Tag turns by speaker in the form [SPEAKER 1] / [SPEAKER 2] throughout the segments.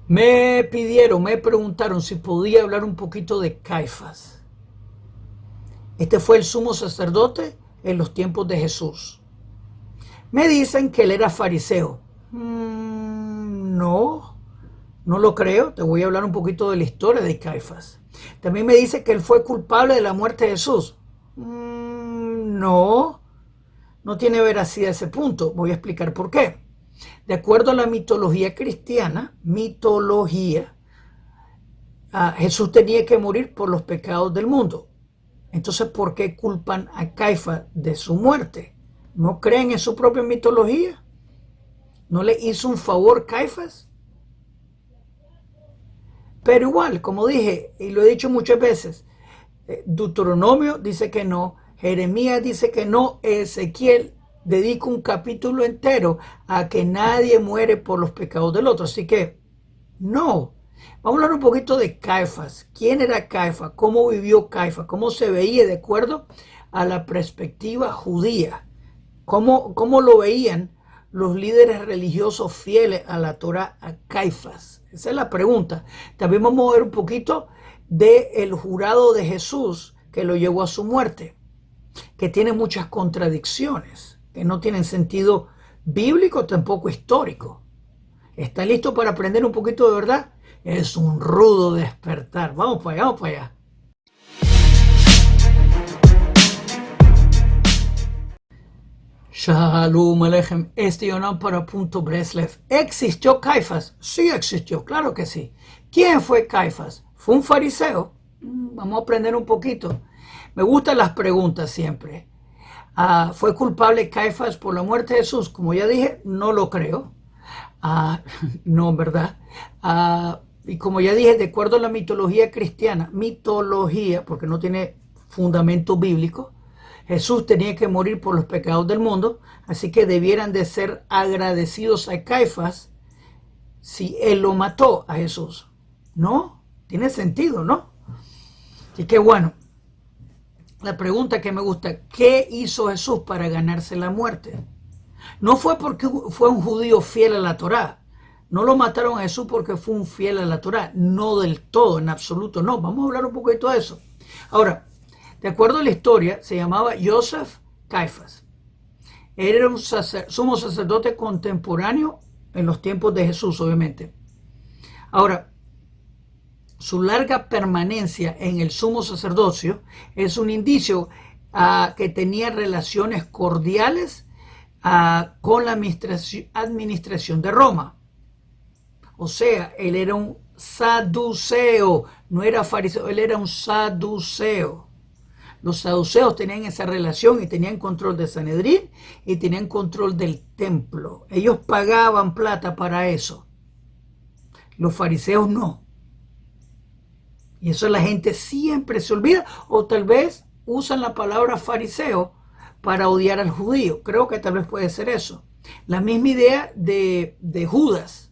[SPEAKER 1] Me preguntaron si podía hablar un poquito de Caifás. Este fue el sumo sacerdote en los tiempos de Jesús. Me dicen que él era fariseo. No, no lo creo. Te voy a hablar un poquito de la historia de Caifás. También me dice que él fue culpable de la muerte de Jesús. No, no tiene veracidad ese punto. Voy a explicar por qué. De acuerdo a la mitología cristiana, Jesús tenía que morir por los pecados del mundo. Entonces, ¿por qué culpan a Caifás de su muerte? ¿No creen en su propia mitología? ¿No le hizo un favor Caifás? Pero igual, como dije, y lo he dicho muchas veces, Deuteronomio dice que no, Jeremías dice que no, Ezequiel dedica un capítulo entero a que nadie muere por los pecados del otro. Así que, no. Vamos a hablar un poquito de Caifás. ¿Quién era Caifás? ¿Cómo vivió Caifás? ¿Cómo se veía de acuerdo a la perspectiva judía? ¿Cómo lo veían los líderes religiosos fieles a la Torá a Caifás? Esa es la pregunta. También vamos a ver un poquito del jurado de Jesús que lo llevó a su muerte, que tiene muchas contradicciones, que no tienen sentido bíblico, tampoco histórico. ¿Está listo para aprender un poquito de verdad? Es un rudo despertar. Vamos para allá, vamos para allá. Shalom Aleichem, Yonam para Punto Breslev. ¿Existió Caifás? Sí existió, claro que sí. ¿Quién fue Caifás? ¿Fue un fariseo? Vamos a aprender un poquito. Me gustan las preguntas siempre. ¿Fue culpable Caifás por la muerte de Jesús? Como ya dije, no lo creo. No, ¿verdad? Y como ya dije, de acuerdo a la mitología cristiana, porque no tiene fundamento bíblico, Jesús tenía que morir por los pecados del mundo, así que debieran de ser agradecidos a Caifás si él lo mató a Jesús. ¿No? Tiene sentido, ¿no? Así que bueno, la pregunta que me gusta, ¿qué hizo Jesús para ganarse la muerte? No fue porque fue un judío fiel a la Torá. No lo mataron a Jesús porque fue un fiel a la Torá. No del todo, en absoluto, no. Vamos a hablar un poquito de eso. Ahora, de acuerdo a la historia, se llamaba Joseph Caifás. Él era un sumo sacerdote contemporáneo en los tiempos de Jesús, obviamente. Ahora, su larga permanencia en el sumo sacerdocio es un indicio que tenía relaciones cordiales con la administración de Roma. O sea, él era un saduceo, no era fariseo, él era un saduceo. Los saduceos tenían esa relación y tenían control de Sanedrín y tenían control del templo. Ellos pagaban plata para eso. Los fariseos no. Y eso la gente siempre se olvida, o tal vez usan la palabra fariseo para odiar al judío. Creo que tal vez puede ser eso. La misma idea de Judas,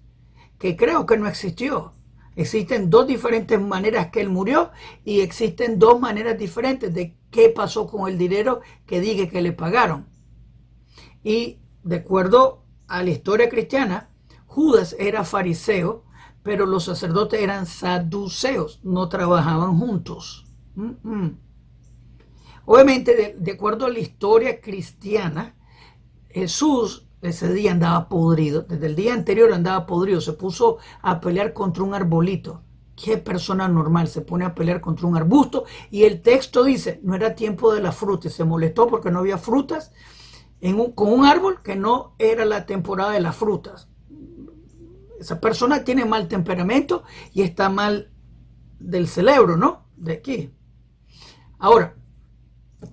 [SPEAKER 1] que creo que no existió. Existen dos diferentes maneras que él murió y existen dos maneras diferentes de qué pasó con el dinero que dije que le pagaron. Y de acuerdo a la historia cristiana, Judas era fariseo, pero los sacerdotes eran saduceos, no trabajaban juntos. Obviamente, de acuerdo a la historia cristiana, Jesús ese día andaba podrido, desde el día anterior andaba podrido, se puso a pelear contra un arbolito. ¿Qué persona normal se pone a pelear contra un arbusto? Y el texto dice, no era tiempo de la fruta, y se molestó porque no había frutas con un árbol que no era la temporada de las frutas. Esa persona tiene mal temperamento y está mal del cerebro, ¿no? De aquí. Ahora,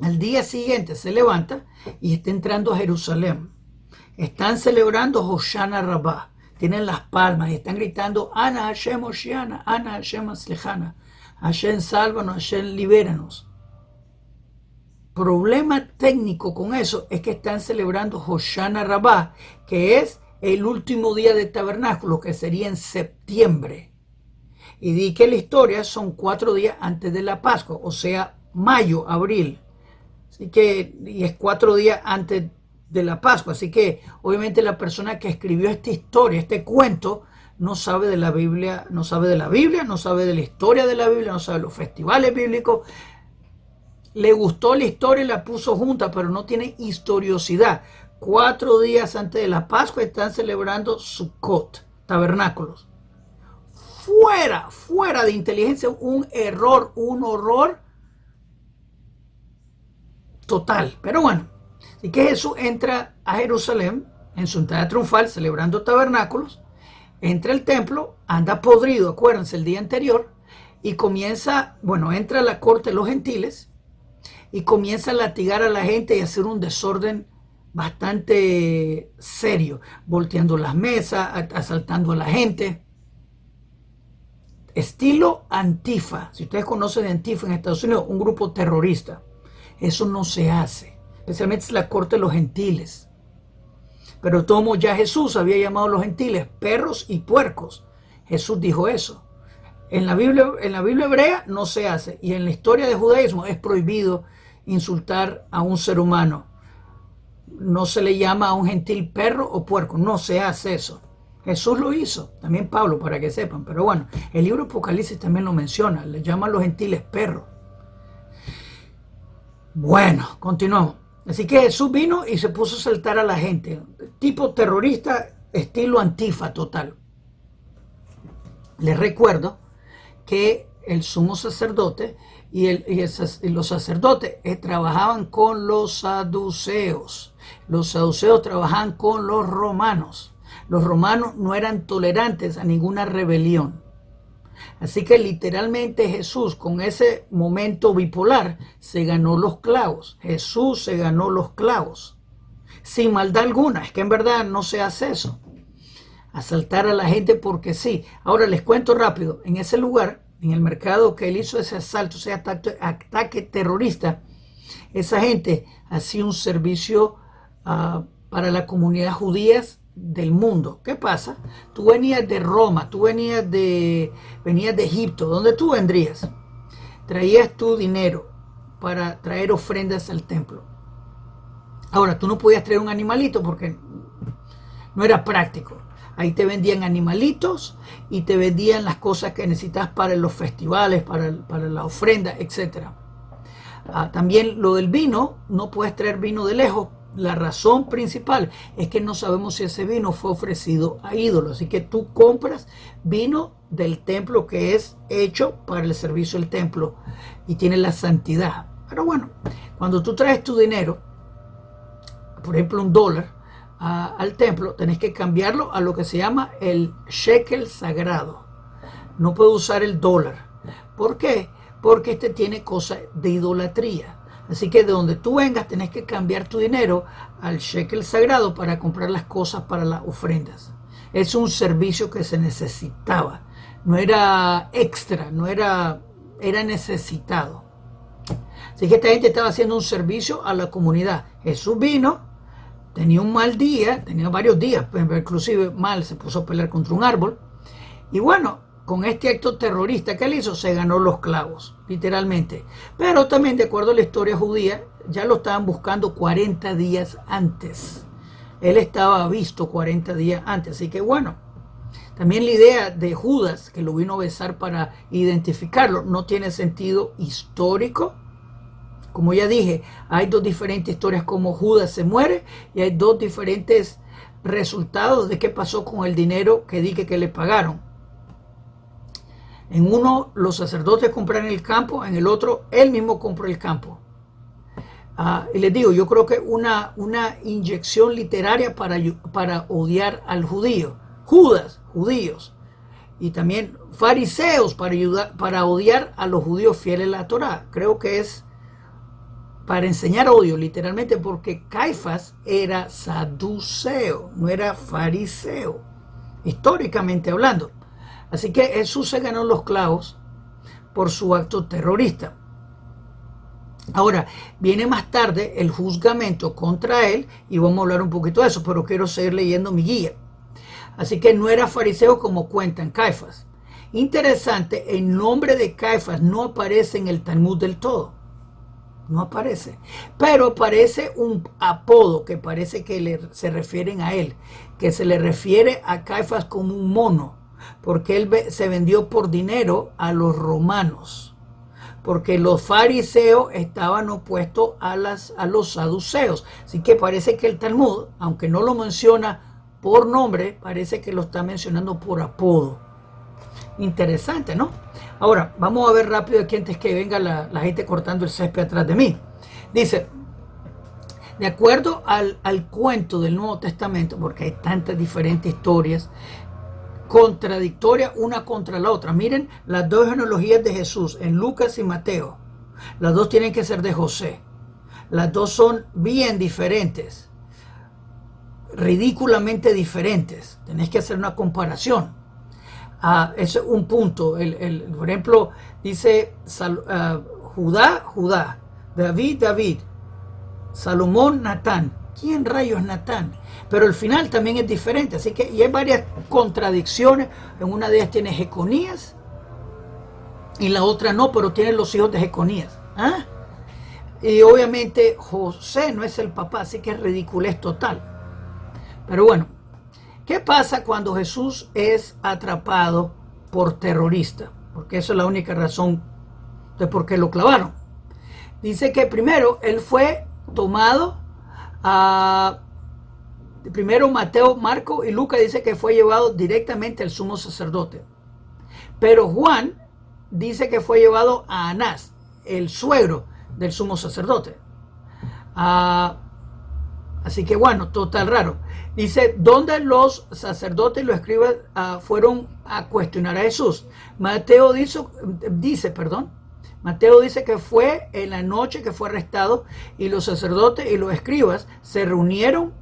[SPEAKER 1] al día siguiente se levanta y está entrando a Jerusalén. Están celebrando Hoshana Rabbah. Tienen las palmas y están gritando Ana Hashem Hoshiana, Ana Hashem Aslejana. Hashem sálvanos, Hashem libéranos. Problema técnico con eso es que están celebrando Hoshana Rabbah, que es el último día de tabernáculo, que sería en septiembre. Y di que la historia son 4 días antes de la Pascua, o sea, mayo, abril. Así que, y es 4 días antes de la Pascua. Así que, obviamente, la persona que escribió esta historia, este cuento, no sabe de la Biblia, no sabe de la Biblia, no sabe de la historia de la Biblia, no sabe de los festivales bíblicos. Le gustó la historia y la puso junta, pero no tiene historiosidad. 4 días antes de la Pascua están celebrando Sukkot, tabernáculos. Fuera de inteligencia, un error, un horror total. Pero bueno, así que Jesús entra a Jerusalén en su entrada triunfal, celebrando tabernáculos, entra al templo, anda podrido, acuérdense, el día anterior, y comienza, bueno, entra a la corte de los gentiles, y comienza a latigar a la gente y a hacer un desorden bastante serio, volteando las mesas, asaltando a la gente. Estilo Antifa. Si ustedes conocen de Antifa en Estados Unidos, un grupo terrorista. Eso no se hace, especialmente en la corte de los gentiles. Pero como ya Jesús había llamado a los gentiles perros y puercos, Jesús dijo eso. En la Biblia hebrea no se hace, y en la historia del judaísmo es prohibido insultar a un ser humano. No se le llama a un gentil perro o puerco, no se hace eso. Jesús lo hizo, también Pablo, para que sepan. Pero bueno, el libro Apocalipsis también lo menciona, le llama a los gentiles perros. Bueno, continuamos. Así que Jesús vino y se puso a saltar a la gente, tipo terrorista, estilo Antifa total. Les recuerdo que el sumo sacerdote y los sacerdotes trabajaban con los saduceos. Los saduceos trabajaban con los romanos. Los romanos no eran tolerantes a ninguna rebelión. Así que literalmente Jesús, con ese momento bipolar, se ganó los clavos. Jesús se ganó los clavos. Sin maldad alguna. Es que en verdad no se hace eso. Asaltar a la gente porque sí. Ahora les cuento rápido. En ese lugar, en el mercado que él hizo ese asalto, ese ataque terrorista, esa gente hacía un servicio para la comunidad judía del mundo. ¿Qué pasa? Tú venías de Roma, tú venías de Egipto. ¿Dónde tú vendrías? Traías tu dinero para traer ofrendas al templo. Ahora, tú no podías traer un animalito porque no era práctico. Ahí te vendían animalitos y te vendían las cosas que necesitas para los festivales, para la ofrenda, etc. También lo del vino, no puedes traer vino de lejos. La razón principal es que no sabemos si ese vino fue ofrecido a ídolos. Así que tú compras vino del templo que es hecho para el servicio del templo y tiene la santidad. Pero bueno, cuando tú traes tu dinero, por ejemplo $1, al templo, tenés que cambiarlo a lo que se llama el shekel sagrado. No puedes usar el dólar. ¿Por qué? Porque este tiene cosas de idolatría. Así que de donde tú vengas tenés que cambiar tu dinero al shekel sagrado para comprar las cosas para las ofrendas. Es un servicio que se necesitaba. No era extra, era necesitado. Así que esta gente estaba haciendo un servicio a la comunidad. Jesús vino, tenía un mal día, tenía varios días, inclusive mal, se puso a pelear contra un árbol. Y bueno, con este acto terrorista que él hizo, se ganó los clavos, literalmente. Pero también, de acuerdo a la historia judía, ya lo estaban buscando 40 días antes. Él estaba visto 40 días antes. Así que bueno, también la idea de Judas, que lo vino a besar para identificarlo, no tiene sentido histórico. Como ya dije, hay 2 diferentes historias como Judas se muere y hay 2 diferentes resultados de qué pasó con el dinero que dije que le pagaron. En uno, los sacerdotes compraron el campo, en el otro, él mismo compró el campo. Y les digo, yo creo que una inyección literaria para odiar al judío. Judas, judíos. Y también fariseos para odiar a los judíos fieles a la Torá. Creo que es para enseñar odio, literalmente, porque Caifás era saduceo, no era fariseo, históricamente hablando. Así que Jesús se ganó los clavos por su acto terrorista. Ahora, viene más tarde el juzgamento contra él y vamos a hablar un poquito de eso, pero quiero seguir leyendo mi guía. Así que no era fariseo como cuentan Caifás. Interesante, el nombre de Caifás no aparece en el Talmud del todo. No aparece. Pero aparece un apodo que parece que se refieren a él, que se le refiere a Caifás como un mono. porque él se vendió por dinero a los romanos, porque los fariseos estaban opuestos a los saduceos. Así que parece que el Talmud, aunque no lo menciona por nombre, parece que lo está mencionando por apodo. Interesante, ¿no? Ahora, vamos a ver rápido aquí antes que venga la gente cortando el césped atrás de mí. Dice, de acuerdo al cuento del Nuevo Testamento, porque hay tantas diferentes historias contradictorias una contra la otra. Miren las dos genealogías de Jesús en Lucas y Mateo. Las dos tienen que ser de José. Las dos son bien diferentes, ridículamente diferentes. Tenéis que hacer una comparación. Ese es un punto. Por ejemplo, dice Judá, Judá, David, David, Salomón, Natán. ¿Quién rayos es Natán? Pero el final también es diferente. Así que y hay varias contradicciones. En una de ellas tiene Jeconías y la otra no, pero tiene los hijos de Jeconías. ¿Ah? Y obviamente José no es el papá, así que es ridiculez total. Pero bueno, ¿qué pasa cuando Jesús es atrapado por terroristas? Porque esa es la única razón de por qué lo clavaron. Dice que primero él fue tomado primero Mateo, Marco y Lucas dice que fue llevado directamente al sumo sacerdote. Pero Juan dice que fue llevado a Anás, el suegro del sumo sacerdote. Así que bueno, total raro. Dice, ¿dónde los sacerdotes y los escribas fueron a cuestionar a Jesús? Mateo dice que fue en la noche que fue arrestado y los sacerdotes y los escribas se reunieron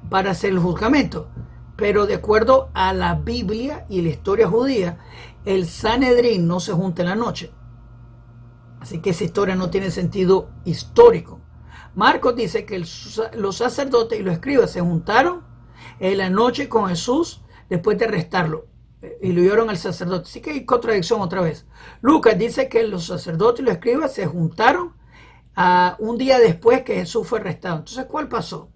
[SPEAKER 1] para hacer el juzgamento. Pero de acuerdo a la Biblia y la historia judía, el Sanedrín no se junta en la noche. Así que esa historia no tiene sentido histórico. Marcos dice que los sacerdotes y los escribas se juntaron en la noche con Jesús después de arrestarlo y lo llevaron al sacerdote. Así que hay contradicción otra vez. Lucas dice que los sacerdotes y los escribas se juntaron un día después que Jesús fue arrestado. Entonces, ¿cuál pasó?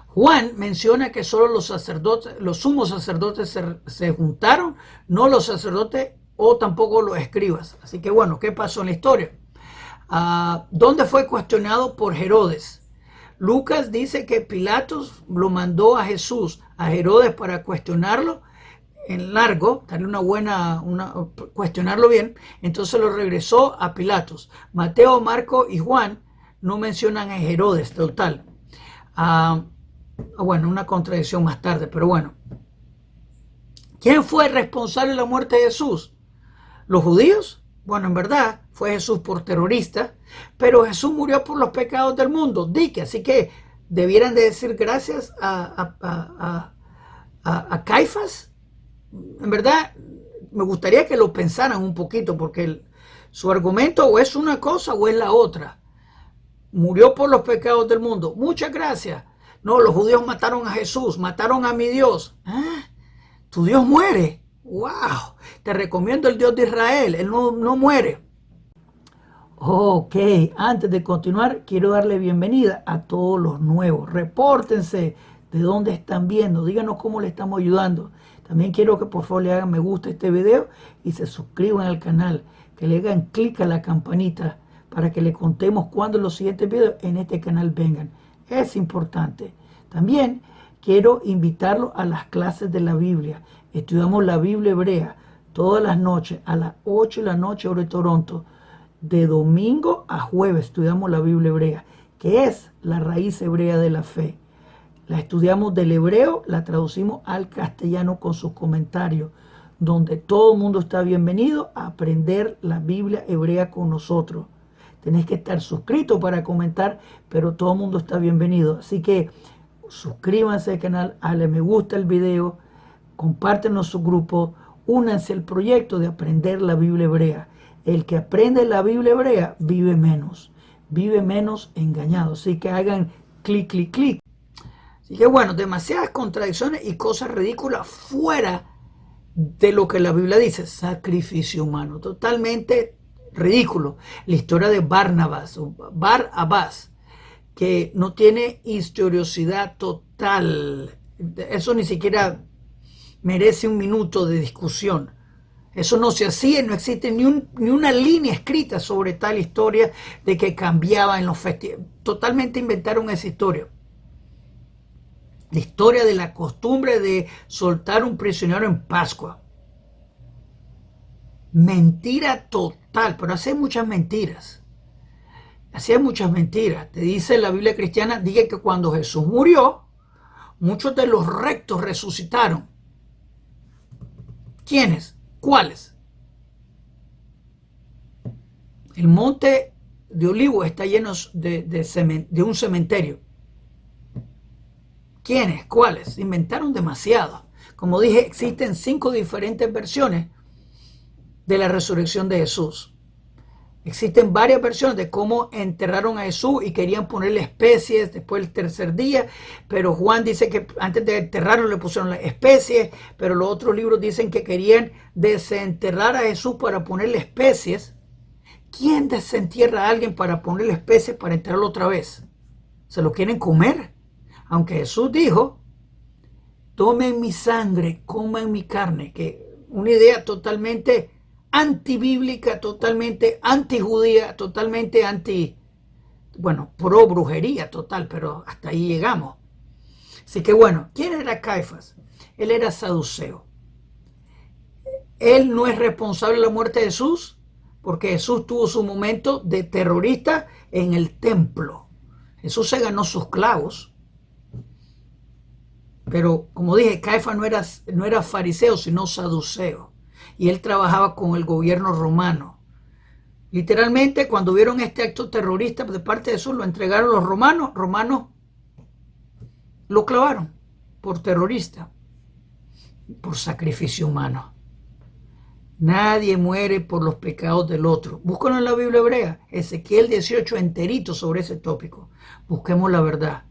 [SPEAKER 1] Juan menciona que solo los sacerdotes, los sumos sacerdotes se juntaron, no los sacerdotes o tampoco los escribas. Así que bueno, ¿qué pasó en la historia? ¿Dónde fue cuestionado por Herodes? Lucas dice que Pilatos lo mandó a Jesús, a Herodes, para cuestionarlo en largo, darle cuestionarlo bien. Entonces lo regresó a Pilatos. Mateo, Marco y Juan no mencionan a Herodes total. Bueno, una contradicción más tarde, pero bueno. ¿Quién fue responsable de la muerte de Jesús? ¿Los judíos? Bueno, en verdad fue Jesús por terrorista, pero Jesús murió por los pecados del mundo, dique, así que debieran de decir gracias a Caifás. En verdad, me gustaría que lo pensaran un poquito, porque su argumento o es una cosa o es la otra. Murió por los pecados del mundo. Muchas gracias. No, los judíos mataron a Jesús, mataron a mi Dios. ¿Tu Dios muere? ¡Wow! Te recomiendo el Dios de Israel. Él no muere. Ok, antes de continuar, quiero darle bienvenida a todos los nuevos. Repórtense de dónde están viendo. Díganos cómo le estamos ayudando. También quiero que por favor le hagan me gusta a este video y se suscriban al canal. Que le hagan clic a la campanita para que le contemos cuando los siguientes videos en este canal vengan. Es importante. También quiero invitarlos a las clases de la Biblia. Estudiamos la Biblia hebrea todas las noches a las 8 de la noche hora de Toronto. De domingo a jueves estudiamos la Biblia hebrea, que es la raíz hebrea de la fe. La estudiamos del hebreo, la traducimos al castellano con sus comentarios, donde todo el mundo está bienvenido a aprender la Biblia hebrea con nosotros. Tenés que estar suscrito para comentar, pero todo el mundo está bienvenido. Así que suscríbanse al canal, dale me gusta el video, compártenos su grupo, únanse al proyecto de aprender la Biblia hebrea. El que aprende la Biblia hebrea vive menos engañado. Así que hagan clic, clic, clic. Así que bueno, demasiadas contradicciones y cosas ridículas fuera de lo que la Biblia dice. Sacrificio humano, totalmente ridículo. La historia de Barnabas o Bar Abbas, que no tiene historiosidad total. Eso ni siquiera merece un minuto de discusión. Eso no se hacía, no existe ni una línea escrita sobre tal historia de que cambiaba en los festivales. Totalmente inventaron esa historia. La historia de la costumbre de soltar un prisionero en Pascua. Mentira total, pero hacía muchas mentiras. Hacía muchas mentiras. Te dice la Biblia cristiana, dice que cuando Jesús murió, muchos de los rectos resucitaron. ¿Quiénes? ¿Cuáles? El monte de Olivos está lleno de un cementerio. ¿Quiénes? ¿Cuáles? Inventaron demasiado. Como dije, existen 5 diferentes versiones de la resurrección de Jesús. Existen varias versiones de cómo enterraron a Jesús y querían ponerle especies después del tercer día, pero Juan dice que antes de enterrarlo le pusieron las especies, pero los otros libros dicen que querían desenterrar a Jesús para ponerle especies. ¿Quién desentierra a alguien para ponerle especies para enterrarlo otra vez? ¿Se lo quieren comer? Aunque Jesús dijo, tomen mi sangre, coman mi carne, que una idea totalmente antibíblica, totalmente antijudía, totalmente pro brujería total, pero hasta ahí llegamos. Así que bueno, ¿quién era Caifás? Él era saduceo. Él no es responsable de la muerte de Jesús, porque Jesús tuvo su momento de terrorista en el templo. Jesús se ganó sus clavos. Pero como dije, Caifás no era fariseo, sino saduceo. Y él trabajaba con el gobierno romano. Literalmente, cuando vieron este acto terrorista de parte de Jesús, lo entregaron los romanos. Romanos lo clavaron por terrorista, por sacrificio humano. Nadie muere por los pecados del otro. Búscalo en la Biblia hebrea, Ezequiel 18 enterito sobre ese tópico. Busquemos la verdad.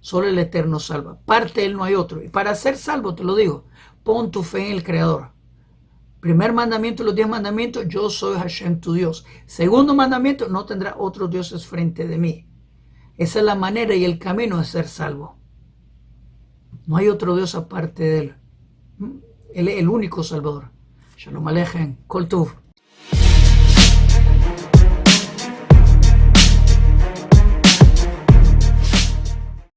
[SPEAKER 1] Solo el Eterno salva. Parte de él no hay otro. Y para ser salvo, te lo digo, pon tu fe en el Creador. Primer mandamiento de los 10 mandamientos, yo soy Hashem tu Dios. Segundo mandamiento, no tendrás otros dioses frente de mí. Esa es la manera y el camino de ser salvo. No hay otro Dios aparte de él. Él es el único Salvador. Shalom Aleichem, Kol Tov.